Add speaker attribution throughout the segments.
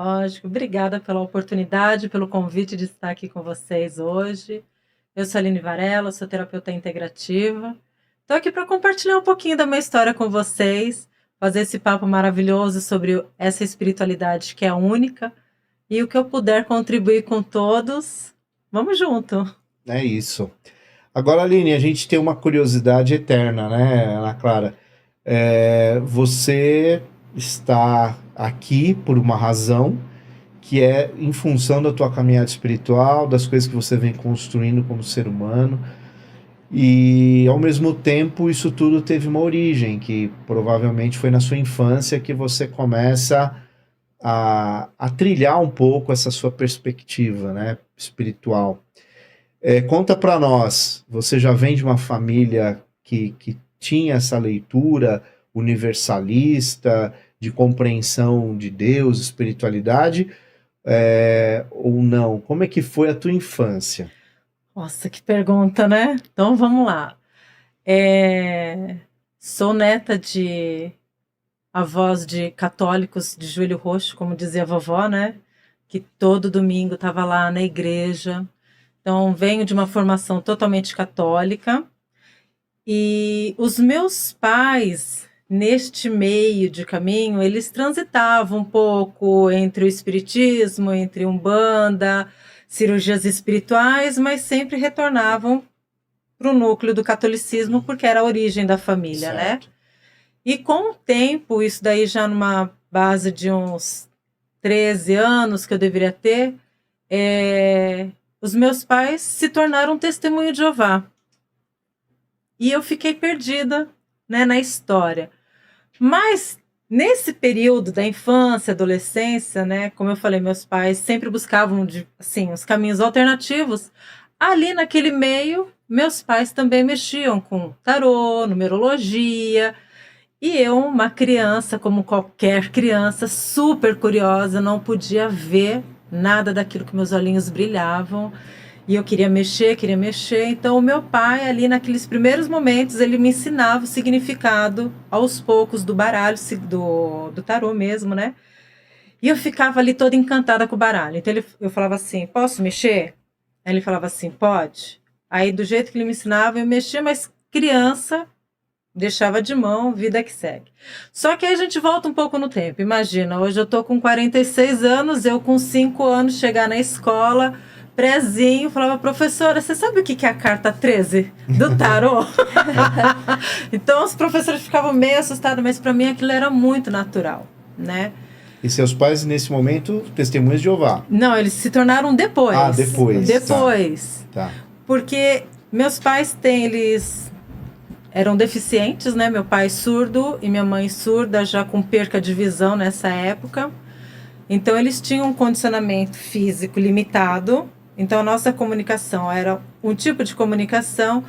Speaker 1: Lógico. Obrigada pela oportunidade, pelo convite de estar aqui com vocês hoje. Eu sou a Aline Varela, sou terapeuta integrativa. Estou aqui para compartilhar um pouquinho da minha história com vocês, fazer esse papo maravilhoso sobre essa espiritualidade que é única e o que eu puder contribuir com todos. Vamos junto.
Speaker 2: É isso. Agora, Aline, a gente tem uma curiosidade eterna, né, Ana Clara? Você está aqui por uma razão que é em função da tua caminhada espiritual, das coisas que você vem construindo como ser humano. E, ao mesmo tempo, isso tudo teve uma origem, que provavelmente foi na sua infância que você começa a trilhar um pouco essa sua perspectiva, né, espiritual. Conta para nós, você já vem de uma família que tinha essa leitura universalista, de compreensão de Deus, espiritualidade, ou não? Como é que foi a tua infância?
Speaker 1: Nossa, que pergunta, né? Então vamos lá. Sou neta de avós de católicos de joelho roxo, como dizia a vovó, né? Que todo domingo estava lá na igreja. Então, venho de uma formação totalmente católica. E os meus pais, neste meio de caminho, eles transitavam um pouco entre o espiritismo, entre umbanda, cirurgias espirituais, mas sempre retornavam para o núcleo do catolicismo, porque era a origem da família, né?
Speaker 2: Certo.
Speaker 1: E com o tempo, isso daí já numa base de uns 13 anos que eu deveria ter, os meus pais se tornaram testemunho de Jeová. E eu fiquei perdida, né, na história. Mas nesse período da infância, adolescência, né, como eu falei, meus pais sempre buscavam assim, os caminhos alternativos. Ali naquele meio, meus pais também mexiam com tarô, numerologia. E eu, uma criança, como qualquer criança, super curiosa, não podia ver nada daquilo que meus olhinhos brilhavam. E eu queria mexer. Então, o meu pai, ali naqueles primeiros momentos, ele me ensinava o significado, aos poucos, do baralho, do tarô mesmo, né? E eu ficava ali toda encantada com o baralho. Então, eu falava assim, posso mexer? Aí ele falava assim, pode. Aí, do jeito que ele me ensinava, eu mexia, mas criança, deixava de mão, vida que segue. Só que aí a gente volta um pouco no tempo. Imagina, hoje eu tô com 46 anos, eu com 5 anos chegar na escola, prezinho, falava, professora, você sabe o que é a carta 13 do tarô? Então os professores ficavam meio assustados, mas para mim aquilo era muito natural, né?
Speaker 2: E seus pais, nesse momento, testemunhas de Jeová?
Speaker 1: Não, eles se tornaram depois.
Speaker 2: Ah, depois.
Speaker 1: Depois.
Speaker 2: Tá.
Speaker 1: Porque meus pais eles eram deficientes, né? Meu pai surdo e minha mãe surda, já com perca de visão nessa época. Então, eles tinham um condicionamento físico limitado. Então, a nossa comunicação era um tipo de comunicação.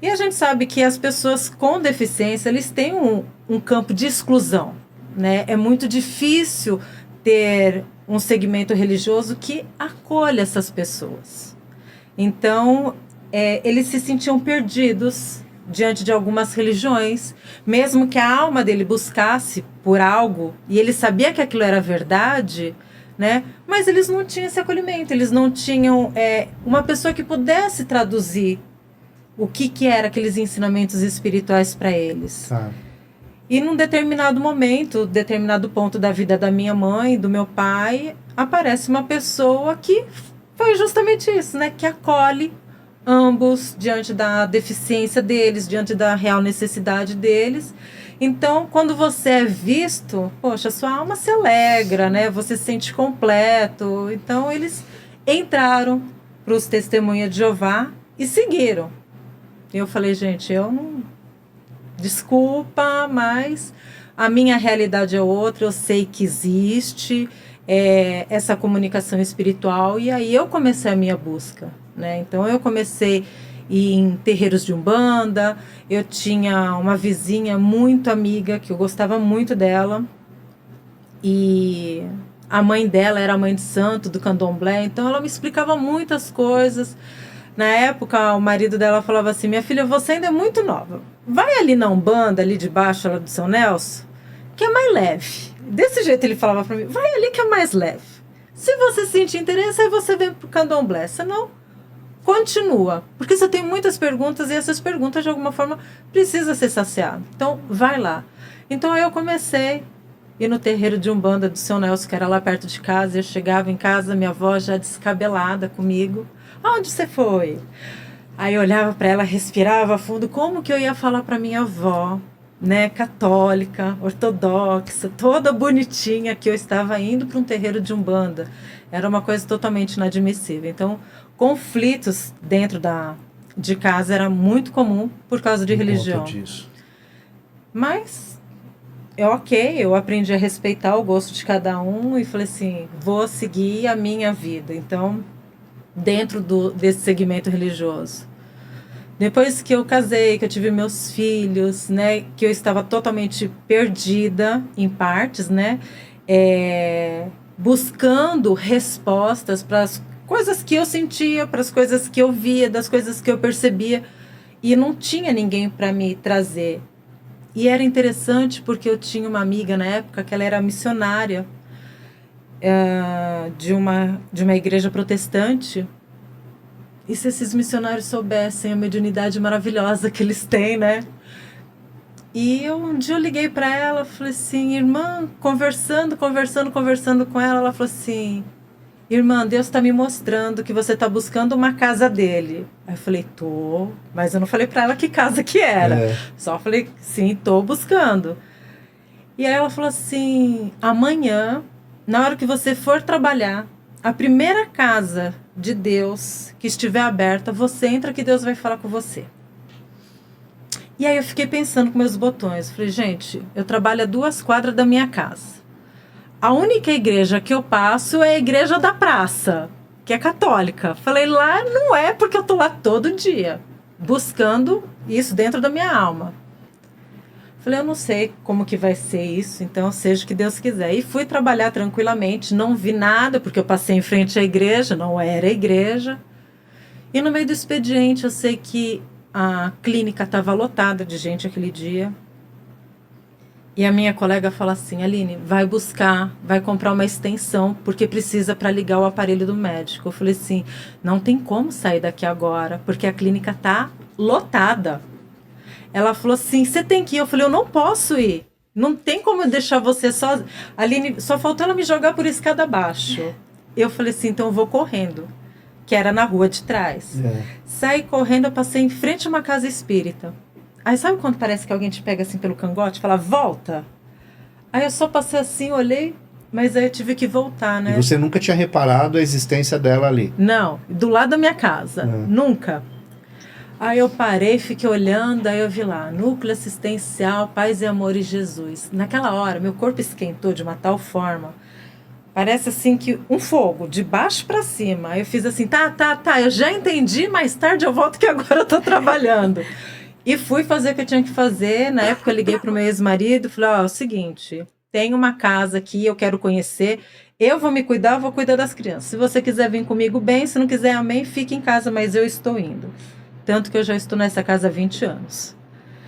Speaker 1: E a gente sabe que as pessoas com deficiência, eles têm um campo de exclusão, né? É muito difícil ter um segmento religioso que acolha essas pessoas. Então, eles se sentiam perdidos diante de algumas religiões, mesmo que a alma dele buscasse por algo, e ele sabia que aquilo era verdade, né? Mas eles não tinham esse acolhimento, eles não tinham uma pessoa que pudesse traduzir o que eram aqueles ensinamentos espirituais para eles.
Speaker 2: Tá.
Speaker 1: E num determinado momento, determinado ponto da vida da minha mãe, do meu pai, aparece uma pessoa que foi justamente isso, né? Que acolhe ambos diante da deficiência deles, diante da real necessidade deles. Então, quando você é visto, poxa, sua alma se alegra, né? Você se sente completo. Então, eles entraram para os Testemunhas de Jeová e seguiram. Eu falei, gente, eu não... Desculpa, mas a minha realidade é outra, eu sei que existe essa comunicação espiritual, e aí eu comecei a minha busca, né? Então eu comecei em terreiros de umbanda, eu tinha uma vizinha muito amiga, que eu gostava muito dela, e a mãe dela era a mãe de santo do candomblé, então ela me explicava muitas coisas. Na época, o marido dela falava assim, minha filha, você ainda é muito nova, vai ali na umbanda, ali debaixo lá do São Nelson, que é mais leve. Desse jeito ele falava para mim, vai ali que é mais leve. Se você sentir interesse, aí você vem pro candomblé. Senão, continua. Porque você tem muitas perguntas e essas perguntas, de alguma forma, precisam ser saciadas. Então, vai lá. Então, aí eu comecei a ir no terreiro de Umbanda do Seu Nelson, que era lá perto de casa. Eu chegava em casa, minha avó já descabelada comigo. Aonde você foi? Aí eu olhava para ela, respirava fundo. Como que eu ia falar para minha avó, né, católica, ortodoxa, toda bonitinha, que eu estava indo para um terreiro de Umbanda? Era uma coisa totalmente inadmissível. Então, conflitos dentro de casa era muito comum por causa de religião.
Speaker 2: Disso.
Speaker 1: Mas, eu aprendi a respeitar o gosto de cada um e falei assim, vou seguir a minha vida. Então, dentro desse segmento religioso. Depois que eu casei, que eu tive meus filhos, né, que eu estava totalmente perdida em partes, né, buscando respostas para as coisas que eu sentia, para as coisas que eu via, das coisas que eu percebia, e não tinha ninguém para me trazer. E era interessante porque eu tinha uma amiga na época que ela era missionária de uma igreja protestante. E se esses missionários soubessem a mediunidade maravilhosa que eles têm, né? E um dia eu liguei para ela, falei assim, irmã, conversando com ela, ela falou assim, irmã, Deus está me mostrando que você está buscando uma casa dele. Aí eu falei, tô, mas eu não falei para ela que casa que era. Só falei, sim, tô buscando. E aí ela falou assim, amanhã, na hora que você for trabalhar, a primeira casa de Deus que estiver aberta, você entra que Deus vai falar com você. E aí eu fiquei pensando com meus botões. Falei, gente, eu trabalho a 2 quadras da minha casa. A única igreja que eu passo é a igreja da praça, que é católica. Falei, lá não é porque eu tô lá todo dia, buscando isso dentro da minha alma. Falei, eu não sei como que vai ser isso, então seja o que Deus quiser. E fui trabalhar tranquilamente, não vi nada, porque eu passei em frente à igreja, não era a igreja. E no meio do expediente, eu sei que a clínica estava lotada de gente aquele dia. E a minha colega fala assim, Aline, vai comprar uma extensão, porque precisa para ligar o aparelho do médico. Eu falei assim, não tem como sair daqui agora, porque a clínica está lotada. Ela falou assim, você tem que ir. Eu falei, eu não posso ir. Não tem como eu deixar você só... Aline, só faltou ela me jogar por escada abaixo. Eu falei assim, então eu vou correndo. Que era na rua de trás. Saí correndo, eu passei em frente a uma casa espírita. Aí sabe quando parece que alguém te pega assim pelo cangote? Fala, volta. Aí eu só passei assim, olhei, mas aí eu tive que voltar, né?
Speaker 2: E você nunca tinha reparado a existência dela ali?
Speaker 1: Não, do lado da minha casa. Nunca. Aí eu parei, fiquei olhando, aí eu vi lá, Núcleo Assistencial, Paz e Amor em Jesus. Naquela hora, meu corpo esquentou de uma tal forma, parece assim que um fogo, de baixo para cima. Aí eu fiz assim, tá, eu já entendi, mais tarde eu volto que agora eu tô trabalhando. E fui fazer o que eu tinha que fazer. Na época eu liguei pro meu ex-marido, falei, ó, é o seguinte, tem uma casa aqui, eu quero conhecer, eu vou me cuidar, eu vou cuidar das crianças. Se você quiser vir comigo, bem, se não quiser, amém, fique em casa, mas eu estou indo. Tanto que eu já estou nessa casa há 20 anos.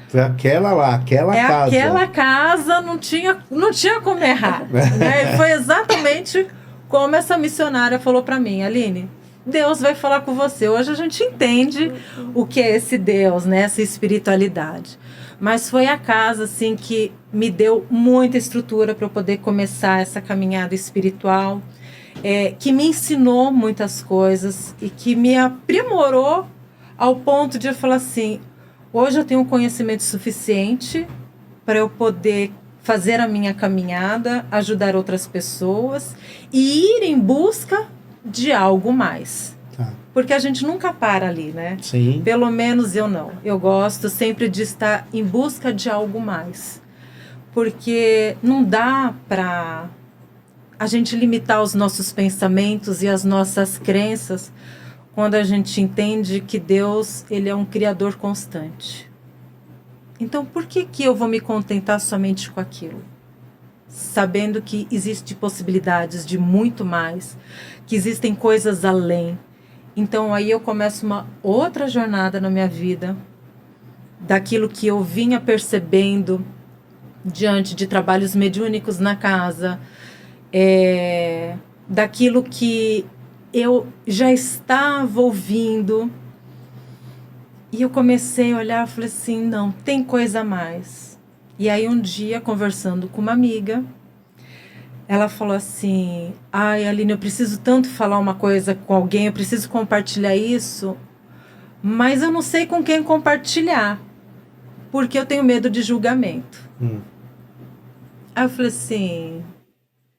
Speaker 2: Foi aquela lá, aquela casa.
Speaker 1: Aquela casa, não tinha como errar. Né? Foi exatamente como essa missionária falou para mim, Aline, Deus vai falar com você. Hoje a gente entende o que é esse Deus, né? Essa espiritualidade. Mas foi a casa assim, que me deu muita estrutura para eu poder começar essa caminhada espiritual, que me ensinou muitas coisas e que me aprimorou ao ponto de eu falar assim, hoje eu tenho um conhecimento suficiente para eu poder fazer a minha caminhada, ajudar outras pessoas e ir em busca de algo mais. Porque a gente nunca para ali, né?
Speaker 2: Sim.
Speaker 1: Pelo menos eu não. Eu gosto sempre de estar em busca de algo mais. Porque não dá para a gente limitar os nossos pensamentos e as nossas crenças quando a gente entende que Deus, ele é um criador constante. Então, por que eu vou me contentar somente com aquilo? Sabendo que existem possibilidades de muito mais, que existem coisas além. Então, aí eu começo uma outra jornada na minha vida, daquilo que eu vinha percebendo diante de trabalhos mediúnicos na casa, daquilo que eu já estava ouvindo. E eu comecei a olhar e falei assim, não, tem coisa a mais. E aí um dia, conversando com uma amiga, ela falou assim, ai, Aline, eu preciso tanto falar uma coisa com alguém, eu preciso compartilhar isso, mas eu não sei com quem compartilhar, porque eu tenho medo de julgamento. Aí eu falei assim,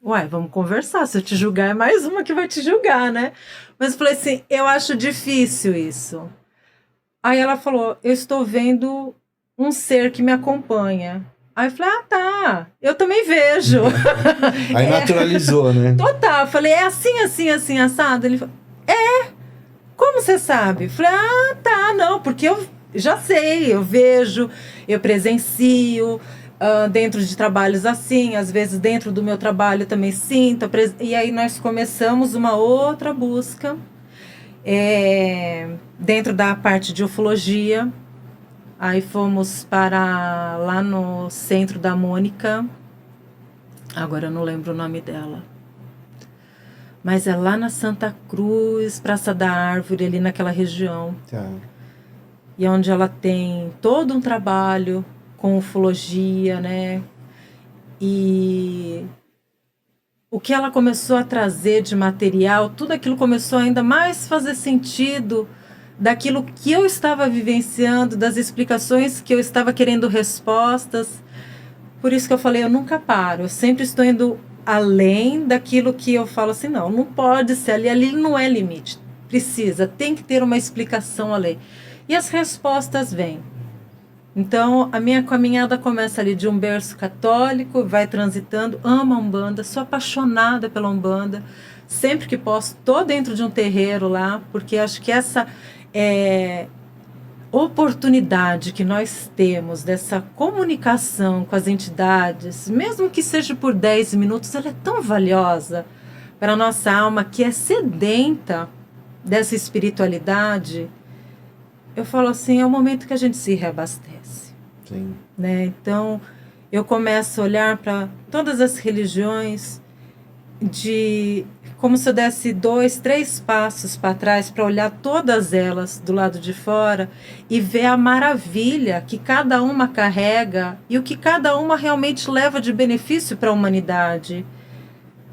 Speaker 1: uai, vamos conversar, se eu te julgar é mais uma que vai te julgar, né? Mas eu falei assim, eu acho difícil isso. Aí ela falou, eu estou vendo um ser que me acompanha. Aí eu falei, ah, tá, eu também vejo.
Speaker 2: Aí naturalizou, né?
Speaker 1: Total, eu falei, é assim, assim, assim, assado? Ele falou, como você sabe? Eu falei, ah, tá, não, porque eu já sei, eu vejo, eu presencio, dentro de trabalhos assim, às vezes dentro do meu trabalho também sinto. E aí nós começamos uma outra busca, dentro da parte de ufologia. Aí fomos para lá no centro da Mônica, agora eu não lembro o nome dela, mas é lá na Santa Cruz, Praça da Árvore, ali naquela região.
Speaker 2: Tá.
Speaker 1: E onde ela tem todo um trabalho com ufologia, né? E o que ela começou a trazer de material, tudo aquilo começou a ainda mais fazer sentido daquilo que eu estava vivenciando, das explicações que eu estava querendo respostas. Por isso que eu falei, eu nunca paro, eu sempre estou indo além daquilo que eu falo assim, não pode ser ali não é limite, tem que ter uma explicação além. E as respostas vêm. Então, a minha caminhada começa ali de um berço católico, vai transitando, amo a Umbanda, sou apaixonada pela Umbanda. Sempre que posso, estou dentro de um terreiro lá, porque acho que essa oportunidade que nós temos dessa comunicação com as entidades, mesmo que seja por 10 minutos, ela é tão valiosa para a nossa alma, que é sedenta dessa espiritualidade. Eu falo assim, é o momento que a gente se reabastece.
Speaker 2: Sim.
Speaker 1: Né? Então, eu começo a olhar para todas as religiões como se eu desse 2, 3 passos para trás para olhar todas elas do lado de fora e ver a maravilha que cada uma carrega e o que cada uma realmente leva de benefício para a humanidade.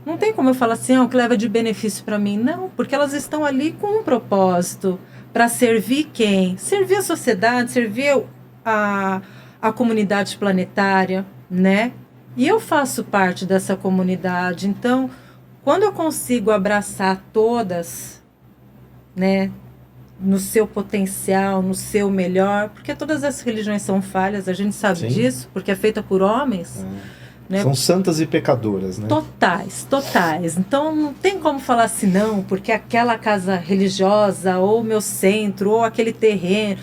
Speaker 1: Não tem como eu falar assim, o que leva de benefício para mim. Não, porque elas estão ali com um propósito. Para servir quem? Servir a sociedade, servir a comunidade planetária, né? E eu faço parte dessa comunidade. Então, quando eu consigo abraçar todas, né, no seu potencial, no seu melhor, porque todas as religiões são falhas, a gente sabe disso, porque é feita por homens. Né?
Speaker 2: São santas e pecadoras, né?
Speaker 1: Totais. Então não tem como falar assim, não, porque aquela casa religiosa, ou meu centro, ou aquele terreno.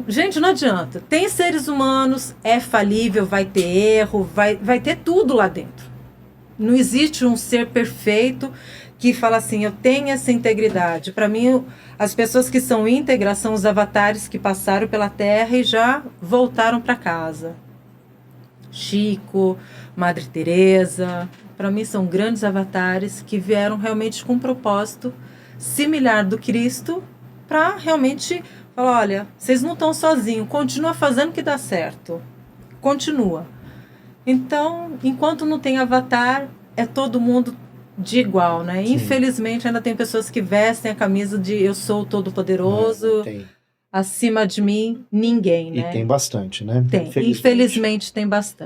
Speaker 1: Gente, não adianta. Tem seres humanos, é falível, vai ter erro, vai ter tudo lá dentro. Não existe um ser perfeito que fala assim, eu tenho essa integridade. Para mim, as pessoas que são íntegras são os avatares que passaram pela Terra e já voltaram para casa. Chico, Madre Teresa, para mim são grandes avatares que vieram realmente com um propósito similar do Cristo para realmente falar, olha, vocês não estão sozinhos, continua fazendo que dá certo, continua. Então, enquanto não tem avatar, é todo mundo de igual, né? Sim. Infelizmente ainda tem pessoas que vestem a camisa de eu sou o todo-poderoso, acima de mim, ninguém, né?
Speaker 2: E tem bastante, né?
Speaker 1: Tem, infelizmente tem bastante.